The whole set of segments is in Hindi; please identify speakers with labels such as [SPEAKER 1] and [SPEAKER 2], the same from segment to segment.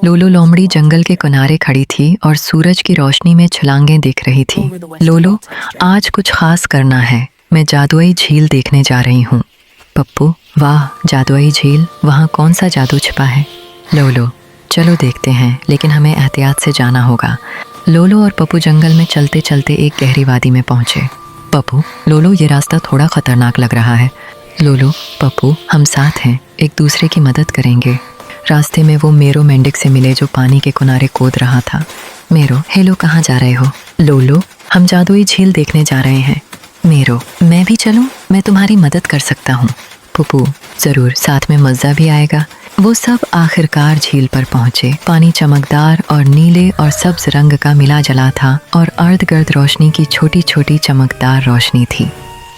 [SPEAKER 1] लोलो लोमड़ी जंगल के किनारे खड़ी थी और सूरज की रोशनी में छलांगें दिख रही थी। लोलो, आज कुछ खास करना है। मैं जादुई झील देखने जा रही हूँ। पप्पू, वाह, जादुई झील, वहाँ कौन सा जादू छिपा है? लोलो, चलो देखते हैं, लेकिन हमें एहतियात से जाना होगा। लोलो और पप्पू जंगल में चलते चलते एक गहरी वादी में पहुँचे। पप्पू, लोलो, ये रास्ता थोड़ा खतरनाक लग रहा है। लोलो, पप्पू, हम साथ हैं, एक दूसरे की मदद करेंगे। रास्ते में वो मेरो मेंढक से मिले जो पानी के किनारे कूद रहा था। मेरो, हेलो, कहाँ जा रहे हो? लोलो, हम जादुई झील देखने जा रहे हैं। मेरो, मैं भी चलूं? मैं तुम्हारी मदद कर सकता हूँ। पप्पू, ज़रूर, साथ में मज़ा भी आएगा। वो सब आखिरकार झील पर पहुँचे। पानी चमकदार और नीले और सब्ज रंग का मिला जला था और अर्ध गर्द रोशनी की छोटी छोटी चमकदार रोशनी थी।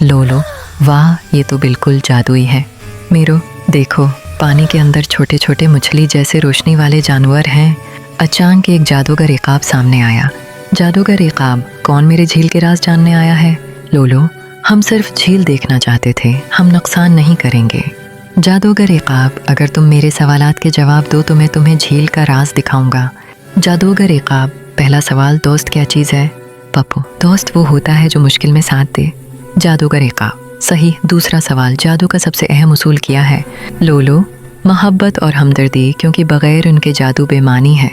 [SPEAKER 1] लोलो, वाह, ये तो बिल्कुल जादुई है। मेरो, देखो, पानी के अंदर छोटे छोटे मछली जैसे रोशनी वाले जानवर हैं। अचानक एक जादूगर इक़ाब सामने आया। जादूगर इक़ाब, कौन मेरे झील के राज जानने आया है? लोलो, हम सिर्फ झील देखना चाहते थे, हम नुकसान नहीं करेंगे। जादूगर इक़ाब, अगर तुम मेरे सवालात के जवाब दो तो मैं तुम्हें झील का राज दिखाऊंगा। जादूगर इक़ाब, पहला सवाल, दोस्त क्या चीज़ है? पप्पू, दोस्त वो होता है जो मुश्किल में साथ दे। जादूगर इक़ाब, सही। दूसरा सवाल, जादू का सबसे अहम उसूल क्या है? लोलो, मोहब्बत और हमदर्दी, क्योंकि बग़ैर उनके जादू बेमानी है।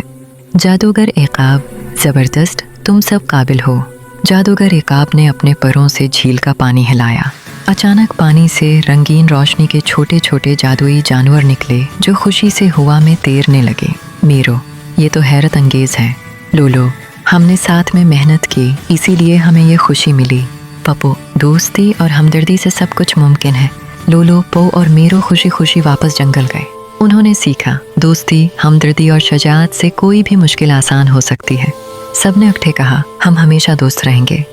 [SPEAKER 1] जादूगर इक़ाब, ज़बरदस्त, तुम सब काबिल हो। जादूगर इक़ाब ने अपने परों से झील का पानी हिलाया। अचानक पानी से रंगीन रोशनी के छोटे छोटे जादुई जानवर निकले जो खुशी से हवा में तैरने लगे। मेरो, ये तो हैरत अंगेज़ है। लोलो, हमने साथ में मेहनत की, इसीलिए हमें ये खुशी मिली। पप्पू, दोस्ती और हमदर्दी से सब कुछ मुमकिन है। लोलो, पो और मेरो खुशी खुशी वापस जंगल गए। उन्होंने सीखा, दोस्ती, हमदर्दी और शजाअत से कोई भी मुश्किल आसान हो सकती है। सबने इकट्ठे कहा, हम हमेशा दोस्त रहेंगे।